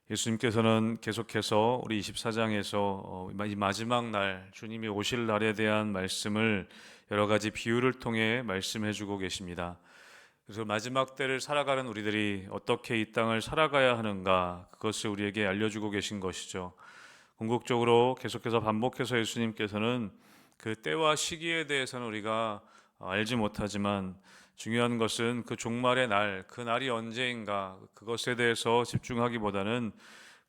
예수님께서는 계속해서 우리 24장에서 이 마지막 날 주님이 오실 날에 대한 말씀을 여러 가지 비유를 통해 말씀해 주고 계십니다. 그래서 마지막 때를 살아가는 우리들이 어떻게 이 땅을 살아가야 하는가, 그것을 우리에게 알려주고 계신 것이죠. 궁극적으로 계속해서 반복해서 예수님께서는 그 때와 시기에 대해서는 우리가 알지 못하지만 중요한 것은 그 종말의 날, 그 날이 언제인가, 그것에 대해서 집중하기보다는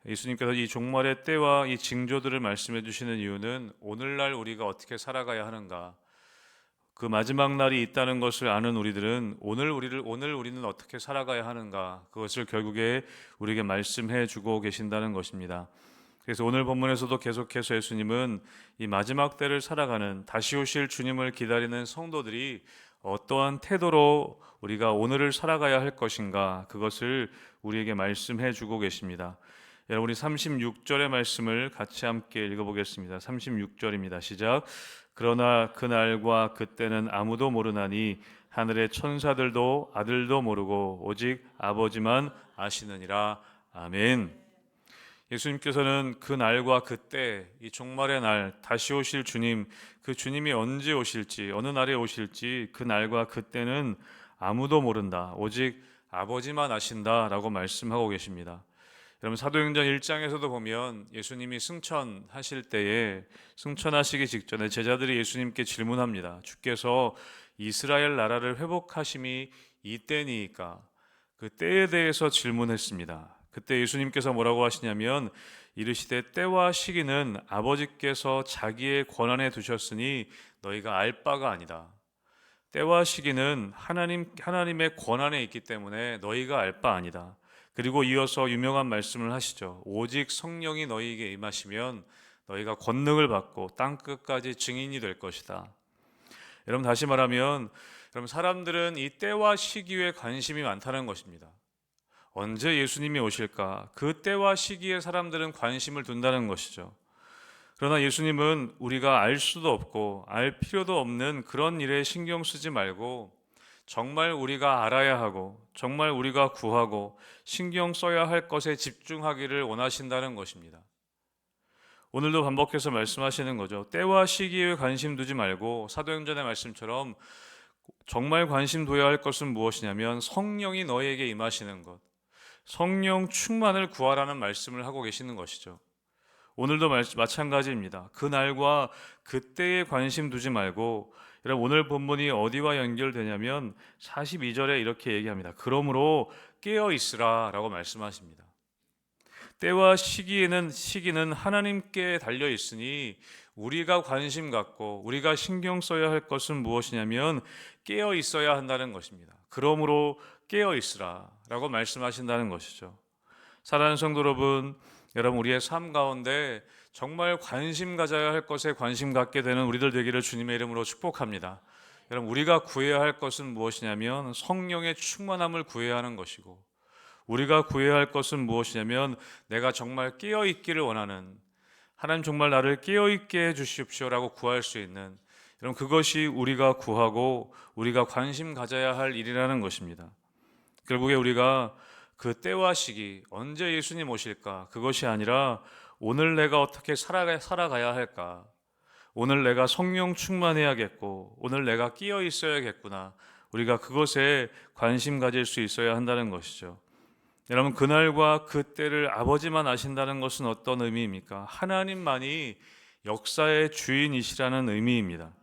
예수님께서 이 종말의 때와 이 징조들을 말씀해 주시는 이유는 오늘날 우리가 어떻게 살아가야 하는가, 그 마지막 날이 있다는 것을 아는 우리들은 오늘 우리는 어떻게 살아가야 하는가, 그것을 결국에 우리에게 말씀해 주고 계신다는 것입니다. 그래서 오늘 본문에서도 계속해서 예수님은 이 마지막 때를 살아가는 다시 오실 주님을 기다리는 성도들이 어떠한 태도로 우리가 오늘을 살아가야 할 것인가, 그것을 우리에게 말씀해 주고 계십니다. 여러분, 우리 36절의 말씀을 같이 함께 읽어보겠습니다. 36절입니다. 시작. 그러나 그날과 그때는 아무도 모르나니 하늘의 천사들도 아들도 모르고 오직 아버지만 아시느니라. 아멘. 예수님께서는 그 날과 그때, 이 종말의 날, 다시 오실 주님, 그 주님이 언제 오실지, 어느 날에 오실지, 그 날과 그때는 아무도 모른다, 오직 아버지만 아신다라고 말씀하고 계십니다. 여러분, 사도행전 1장에서도 보면 예수님이 승천하실 때에, 승천하시기 직전에 제자들이 예수님께 질문합니다. 주께서 이스라엘 나라를 회복하심이 이때니까, 그 때에 대해서 질문했습니다. 그때 예수님께서 뭐라고 하시냐면, 이르시되 때와 시기는 아버지께서 자기의 권한에 두셨으니 너희가 알 바가 아니다. 때와 시기는 하나님의 권한에 있기 때문에 너희가 알 바 아니다. 그리고 이어서 유명한 말씀을 하시죠. 오직 성령이 너희에게 임하시면 너희가 권능을 받고 땅 끝까지 증인이 될 것이다. 여러분, 다시 말하면, 여러분, 사람들은 이 때와 시기에 관심이 많다는 것입니다. 언제 예수님이 오실까? 그 때와 시기에 사람들은 관심을 둔다는 것이죠. 그러나 예수님은 우리가 알 수도 없고 알 필요도 없는 그런 일에 신경 쓰지 말고, 정말 우리가 알아야 하고 정말 우리가 구하고 신경 써야 할 것에 집중하기를 원하신다는 것입니다. 오늘도 반복해서 말씀하시는 거죠. 때와 시기에 관심 두지 말고 사도행전의 말씀처럼 정말 관심 둬야 할 것은 무엇이냐면 성령이 너희에게 임하시는 것, 성령 충만을 구하라는 말씀을 하고 계시는 것이죠. 오늘도 마찬가지입니다. 그 날과 그때에 관심 두지 말고, 여러분, 오늘 본문이 어디와 연결되냐면 42절에 이렇게 얘기합니다. 그러므로 깨어 있으라 라고 말씀하십니다. 때와 시기는 하나님께 달려 있으니 우리가 관심 갖고 우리가 신경 써야 할 것은 무엇이냐면 깨어 있어야 한다는 것입니다. 그러므로 깨어 있으라 라고 말씀하신다는 것이죠. 사랑하는 성도 여러분, 우리의 삶 가운데 정말 관심 가져야 할 것에 관심 갖게 되는 우리들 되기를 주님의 이름으로 축복합니다. 여러분, 우리가 구해야 할 것은 무엇이냐면 성령의 충만함을 구해야 하는 것이고, 우리가 구해야 할 것은 무엇이냐면 내가 정말 깨어 있기를 원하는, 하나님 정말 나를 깨어 있게 해 주십시오라고 구할 수 있는, 여러분, 그것이 우리가 구하고 우리가 관심 가져야 할 일이라는 것입니다. 결국에 우리가 그 때와 시기, 언제 예수님 오실까, 그것이 아니라 오늘 내가 어떻게 살아가야 할까, 오늘 내가 성령 충만해야겠고 오늘 내가 끼어 있어야겠구나, 우리가 그것에 관심 가질 수 있어야 한다는 것이죠. 여러분, 그날과 그때를 아버지만 아신다는 것은 어떤 의미입니까? 하나님만이 역사의 주인이시라는 의미입니다.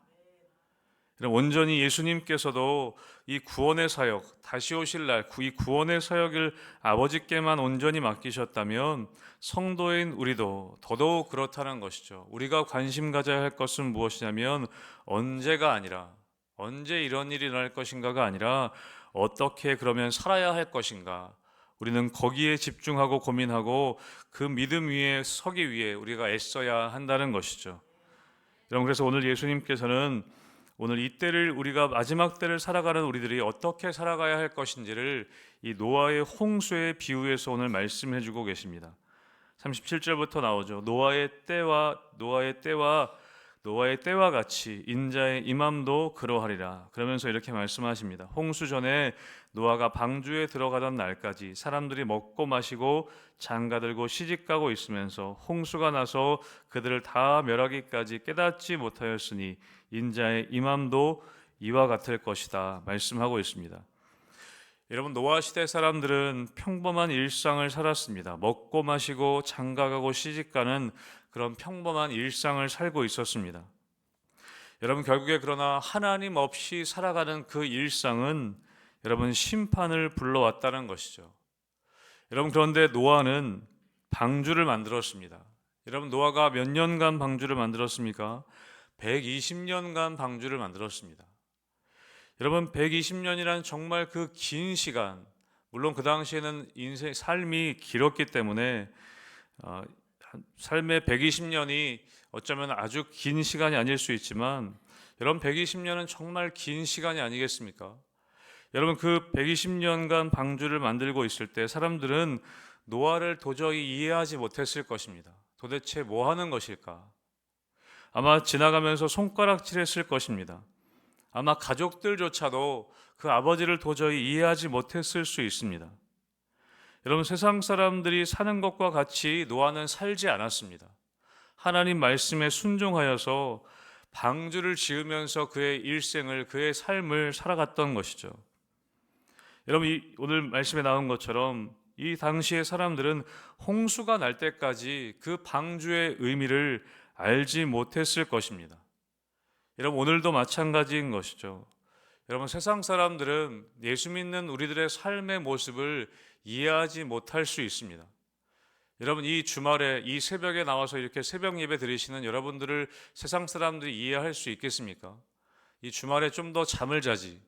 온전히 예수님께서도 이 구원의 사역, 다시 오실 날 이 구원의 사역을 아버지께만 온전히 맡기셨다면 성도인 우리도 더더욱 그렇다는 것이죠. 우리가 관심 가져야 할 것은 무엇이냐면 언제가 아니라, 언제 이런 일이 날 것인가가 아니라 어떻게 그러면 살아야 할 것인가, 우리는 거기에 집중하고 고민하고 그 믿음 위에 서기 위해 우리가 애써야 한다는 것이죠. 여러분, 그래서 오늘 예수님께서는 오늘 이 때를, 우리가 마지막 때를 살아가는 우리들이 어떻게 살아가야 할 것인지를 이 노아의 홍수의 비유에서 오늘 말씀해 주고 계십니다. 37절부터 나오죠. 노아의 때와 노아의 때와 같이 인자의 임함도 그러하리라. 그러면서 이렇게 말씀하십니다. 홍수 전에 노아가 방주에 들어가던 날까지 사람들이 먹고 마시고 장가들고 시집가고 있으면서 홍수가 나서 그들을 다 멸하기까지 깨닫지 못하였으니 인자의 임함도 이와 같을 것이다 말씀하고 있습니다. 여러분, 노아 시대 사람들은 평범한 일상을 살았습니다. 먹고 마시고 장가가고 시집가는 그런 평범한 일상을 살고 있었습니다. 여러분, 결국에 그러나 하나님 없이 살아가는 그 일상은 여러분 심판을 불러왔다는 것이죠. 여러분, 그런데 노아는 방주를 만들었습니다. 여러분, 노아가 몇 년간 방주를 만들었습니까? 120년간 방주를 만들었습니다. 여러분, 120년이란 정말 그 긴 시간, 물론 그 당시에는 삶이 길었기 때문에 삶의 120년이 어쩌면 아주 긴 시간이 아닐 수 있지만, 여러분 120년은 정말 긴 시간이 아니겠습니까? 여러분, 그 120년간 방주를 만들고 있을 때 사람들은 노아를 도저히 이해하지 못했을 것입니다. 도대체 뭐 하는 것일까? 아마 지나가면서 손가락질했을 것입니다. 아마 가족들조차도 그 아버지를 도저히 이해하지 못했을 수 있습니다. 여러분, 세상 사람들이 사는 것과 같이 노아는 살지 않았습니다. 하나님 말씀에 순종하여서 방주를 지으면서 그의 일생을, 그의 삶을 살아갔던 것이죠. 여러분, 오늘 말씀에 나온 것처럼 이 당시의 사람들은 홍수가 날 때까지 그 방주의 의미를 알지 못했을 것입니다. 여러분, 오늘도 마찬가지인 것이죠. 여러분, 세상 사람들은 예수 믿는 우리들의 삶의 모습을 이해하지 못할 수 있습니다. 여러분, 이 주말에 이 새벽에 나와서 이렇게 새벽 예배 드리시는 여러분들을 세상 사람들이 이해할 수 있겠습니까? 이 주말에 좀 더 잠을 자지,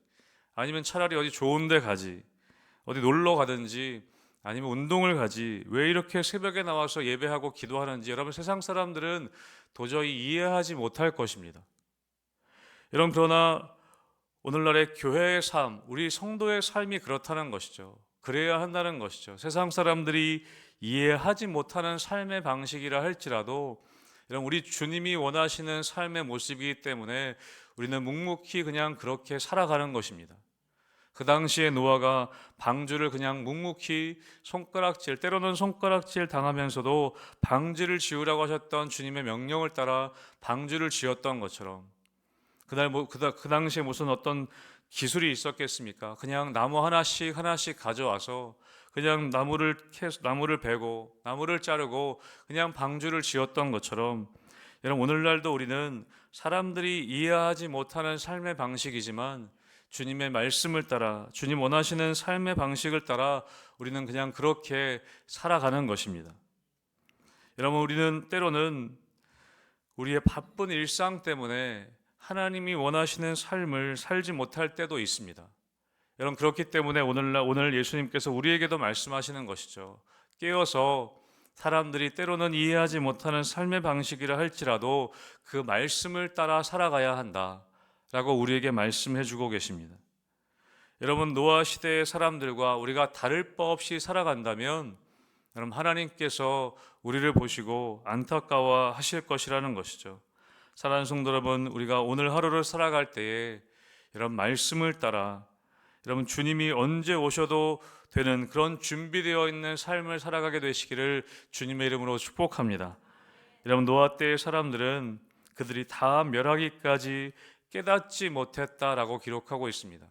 아니면 차라리 어디 좋은 데 가지, 어디 놀러 가든지, 아니면 운동을 가지, 왜 이렇게 새벽에 나와서 예배하고 기도하는지 여러분, 세상 사람들은 도저히 이해하지 못할 것입니다. 여러분, 그러나 오늘날의 교회의 삶, 우리 성도의 삶이 그렇다는 것이죠. 그래야 한다는 것이죠. 세상 사람들이 이해하지 못하는 삶의 방식이라 할지라도 여러분, 우리 주님이 원하시는 삶의 모습이기 때문에 우리는 묵묵히 그냥 그렇게 살아가는 것입니다. 그 당시에 노아가 방주를 그냥 묵묵히 손가락질, 때로는 손가락질 당하면서도 방주를 지으라고 하셨던 주님의 명령을 따라 방주를 지었던 것처럼, 그 당시에 무슨 어떤 기술이 있었겠습니까? 그냥 나무 하나씩 가져와서 그냥 나무를 베고 나무를 자르고 그냥 방주를 지었던 것처럼, 여러분, 오늘날도 우리는 사람들이 이해하지 못하는 삶의 방식이지만 주님의 말씀을 따라, 주님 원하시는 삶의 방식을 따라 우리는 그냥 그렇게 살아가는 것입니다. 여러분, 우리는 때로는 우리의 바쁜 일상 때문에 하나님이 원하시는 삶을 살지 못할 때도 있습니다. 여러분, 그렇기 때문에 오늘 예수님께서 우리에게도 말씀하시는 것이죠. 깨어서 사람들이 때로는 이해하지 못하는 삶의 방식이라 할지라도 그 말씀을 따라 살아가야 한다라고 우리에게 말씀해 주고 계십니다. 여러분, 노아 시대의 사람들과 우리가 다를 바 없이 살아간다면 여러분, 하나님께서 우리를 보시고 안타까워 하실 것이라는 것이죠. 사랑하는 성도 여러분, 우리가 오늘 하루를 살아갈 때에 여러분, 말씀을 따라 여러분, 주님이 언제 오셔도 되는 그런 준비되어 있는 삶을 살아가게 되시기를 주님의 이름으로 축복합니다. 여러분, 노아 때의 사람들은 그들이 다 멸하기까지 깨닫지 못했다라고 기록하고 있습니다.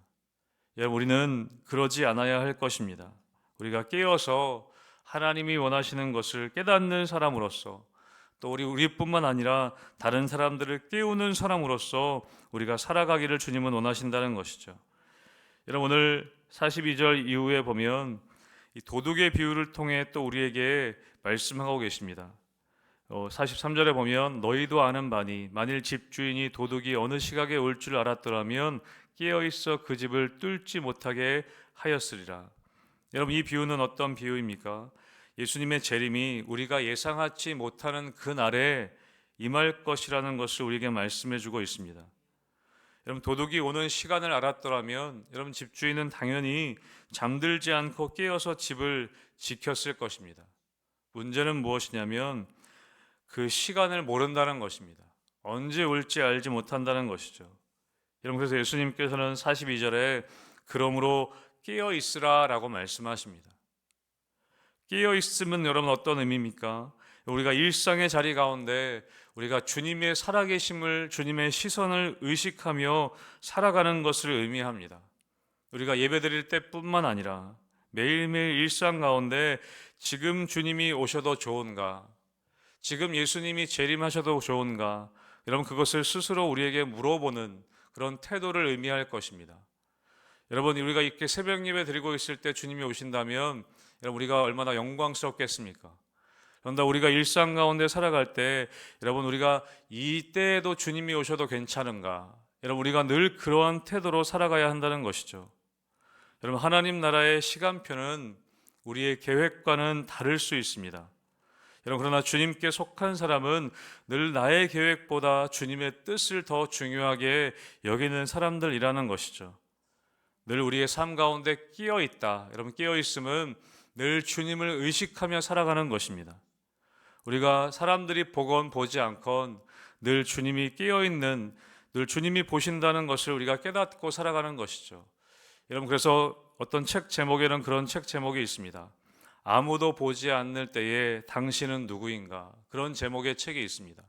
여러분, 우리는 그러지 않아야 할 것입니다. 우리가 깨어서 하나님이 원하시는 것을 깨닫는 사람으로서, 또 우리뿐만 아니라 다른 사람들을 깨우는 사람으로서 우리가 살아가기를 주님은 원하신다는 것이죠. 여러분, 오늘 42절 이후에 보면 이 도둑의 비유를 통해 또 우리에게 말씀하고 계십니다. 43절에 보면 너희도 아는 바니 만일 집주인이 도둑이 어느 시각에 올 줄 알았더라면 깨어있어 그 집을 뚫지 못하게 하였으리라. 여러분, 이 비유는 어떤 비유입니까? 예수님의 재림이 우리가 예상하지 못하는 그 날에 임할 것이라는 것을 우리에게 말씀해 주고 있습니다. 여러분, 도둑이 오는 시간을 알았더라면 여러분, 집주인은 당연히 잠들지 않고 깨어서 집을 지켰을 것입니다. 문제는 무엇이냐면 그 시간을 모른다는 것입니다. 언제 올지 알지 못한다는 것이죠. 여러분, 그래서 예수님께서는 42절에 그러므로 깨어 있으라라고 말씀하십니다. 깨어 있으면 여러분 어떤 의미입니까? 우리가 일상의 자리 가운데 우리가 주님의 살아계심을, 주님의 시선을 의식하며 살아가는 것을 의미합니다. 우리가 예배드릴 때뿐만 아니라 매일매일 일상 가운데 지금 주님이 오셔도 좋은가? 지금 예수님이 재림하셔도 좋은가? 여러분, 그것을 스스로 우리에게 물어보는 그런 태도를 의미할 것입니다. 여러분, 우리가 이렇게 새벽 예배 드리고 있을 때 주님이 오신다면 여러분, 우리가 얼마나 영광스럽겠습니까? 그런데 우리가 일상 가운데 살아갈 때 여러분, 우리가 이때에도 주님이 오셔도 괜찮은가? 여러분, 우리가 늘 그러한 태도로 살아가야 한다는 것이죠. 여러분, 하나님 나라의 시간표는 우리의 계획과는 다를 수 있습니다. 여러분, 그러나 주님께 속한 사람은 늘 나의 계획보다 주님의 뜻을 더 중요하게 여기는 사람들이라는 것이죠. 늘 우리의 삶 가운데 끼어 있다. 여러분, 끼어 있음은 늘 주님을 의식하며 살아가는 것입니다. 우리가 사람들이 보건 보지 않건 늘 주님이 끼어 있는, 늘 주님이 보신다는 것을 우리가 깨닫고 살아가는 것이죠. 여러분, 그래서 어떤 책 제목에는 그런 책 제목이 있습니다. 아무도 보지 않을 때에 당신은 누구인가? 그런 제목의 책이 있습니다.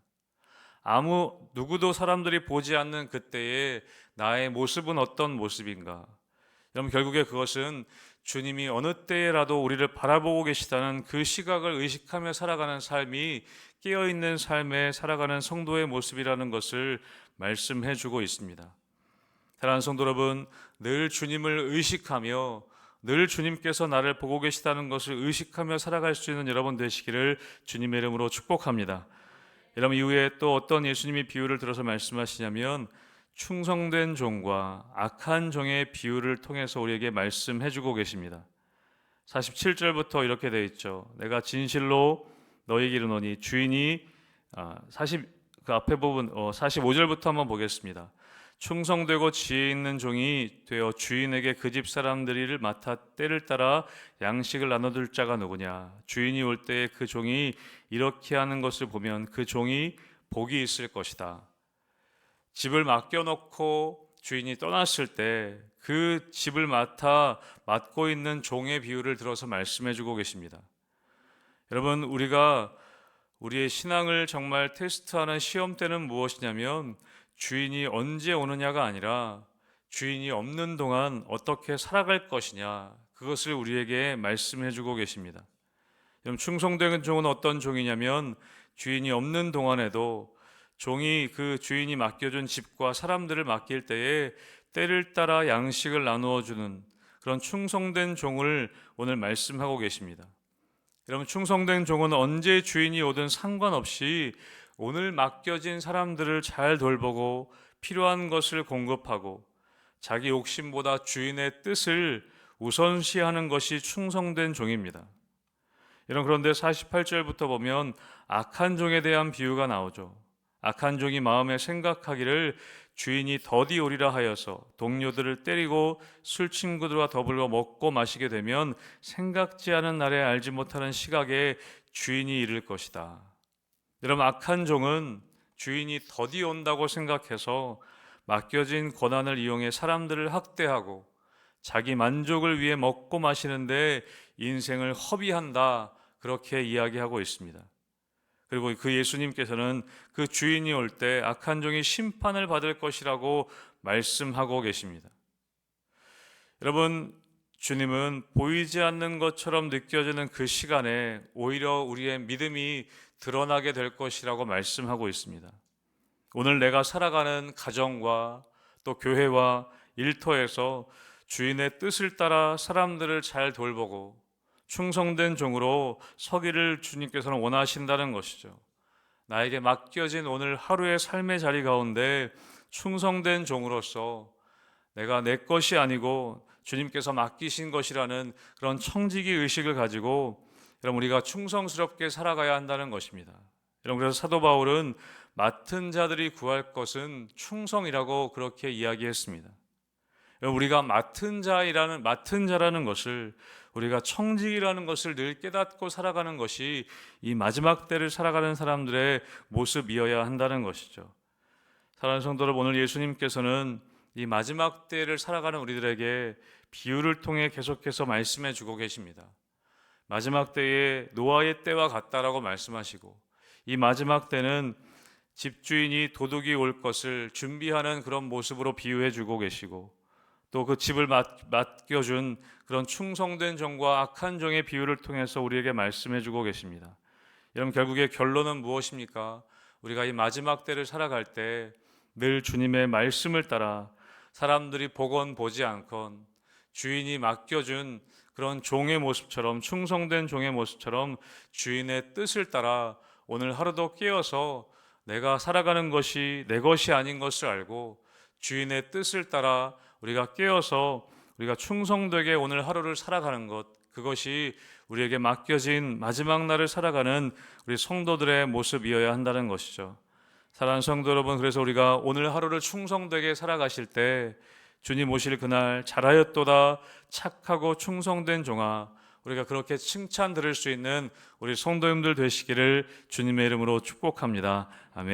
누구도 사람들이 보지 않는 그때에 나의 모습은 어떤 모습인가? 여러분, 결국에 그것은 주님이 어느 때라도 우리를 바라보고 계시다는 그 시각을 의식하며 살아가는 삶이 깨어있는 삶에 살아가는 성도의 모습이라는 것을 말씀해 주고 있습니다. 사랑하는 성도 여러분, 늘 주님을 의식하며 늘 주님께서 나를 보고 계시다는 것을 의식하며 살아갈 수 있는 여러분 되시기를 주님의 이름으로 축복합니다. 여러분, 이후에 또 어떤 예수님이 비유를 들어서 말씀하시냐면 충성된 종과 악한 종의 비유를 통해서 우리에게 말씀해 주고 계십니다. 47절부터 이렇게 되어 있죠. 내가 진실로 너희에게 이르노니 주인이 그 앞에 부분 45절부터 한번 보겠습니다. 충성되고 지혜 있는 종이 되어 주인에게 그 집 사람들을 맡아 때를 따라 양식을 나눠줄 자가 누구냐? 주인이 올 때에 그 종이 이렇게 하는 것을 보면 그 종이 복이 있을 것이다. 집을 맡겨놓고 주인이 떠났을 때 그 집을 맡고 있는 종의 비유를 들어서 말씀해주고 계십니다. 여러분, 우리가 우리의 신앙을 정말 테스트하는 시험대는 무엇이냐면 주인이 언제 오느냐가 아니라 주인이 없는 동안 어떻게 살아갈 것이냐, 그것을 우리에게 말씀해주고 계십니다. 여러분, 충성된 종은 어떤 종이냐면 주인이 없는 동안에도 종이 그 주인이 맡겨준 집과 사람들을 맡길 때에 때를 따라 양식을 나누어 주는 그런 충성된 종을 오늘 말씀하고 계십니다. 여러분, 충성된 종은 언제 주인이 오든 상관없이 오늘 맡겨진 사람들을 잘 돌보고 필요한 것을 공급하고 자기 욕심보다 주인의 뜻을 우선시하는 것이 충성된 종입니다. 그런데 48절부터 보면 악한 종에 대한 비유가 나오죠. 악한 종이 마음에 생각하기를 주인이 더디 오리라 하여서 동료들을 때리고 술 친구들과 더불어 먹고 마시게 되면 생각지 않은 날에 알지 못하는 시각에 주인이 이를 것이다. 여러분, 악한 종은 주인이 더디 온다고 생각해서 맡겨진 권한을 이용해 사람들을 학대하고 자기 만족을 위해 먹고 마시는데 인생을 허비한다, 그렇게 이야기하고 있습니다. 그리고 그 예수님께서는 그 주인이 올 때 악한 종이 심판을 받을 것이라고 말씀하고 계십니다. 여러분, 주님은 보이지 않는 것처럼 느껴지는 그 시간에 오히려 우리의 믿음이 드러나게 될 것이라고 말씀하고 있습니다. 오늘 내가 살아가는 가정과 또 교회와 일터에서 주인의 뜻을 따라 사람들을 잘 돌보고 충성된 종으로 서기를 주님께서는 원하신다는 것이죠. 나에게 맡겨진 오늘 하루의 삶의 자리 가운데 충성된 종으로서 내가 내 것이 아니고 주님께서 맡기신 것이라는 그런 청지기 의식을 가지고 여러분, 우리가 충성스럽게 살아가야 한다는 것입니다. 여러분, 그래서 사도 바울은 맡은 자들이 구할 것은 충성이라고 그렇게 이야기했습니다. 우리가 맡은 자라는 것을, 우리가 청직이라는 것을 늘 깨닫고 살아가는 것이 이 마지막 때를 살아가는 사람들의 모습이어야 한다는 것이죠. 사랑하는 성도 여러분, 오늘 예수님께서는 이 마지막 때를 살아가는 우리들에게 비유를 통해 계속해서 말씀해 주고 계십니다. 마지막 때에 노아의 때와 같다라고 말씀하시고, 이 마지막 때는 집주인이 도둑이 올 것을 준비하는 그런 모습으로 비유해 주고 계시고, 또 그 집을 맡겨준 그런 충성된 종과 악한 종의 비유를 통해서 우리에게 말씀해 주고 계십니다. 여러분, 결국에 결론은 무엇입니까? 우리가 이 마지막 때를 살아갈 때 늘 주님의 말씀을 따라 사람들이 보건 보지 않건 주인이 맡겨준 그런 종의 모습처럼, 충성된 종의 모습처럼 주인의 뜻을 따라 오늘 하루도 깨어서 내가 살아가는 것이 내 것이 아닌 것을 알고 주인의 뜻을 따라 우리가 깨어서 우리가 충성되게 오늘 하루를 살아가는 것, 그것이 우리에게 맡겨진 마지막 날을 살아가는 우리 성도들의 모습이어야 한다는 것이죠. 사랑하는 성도 여러분, 그래서 우리가 오늘 하루를 충성되게 살아가실 때 주님 오실 그날 잘하였도다 착하고 충성된 종아, 우리가 그렇게 칭찬 들을 수 있는 우리 성도님들 되시기를 주님의 이름으로 축복합니다. 아멘.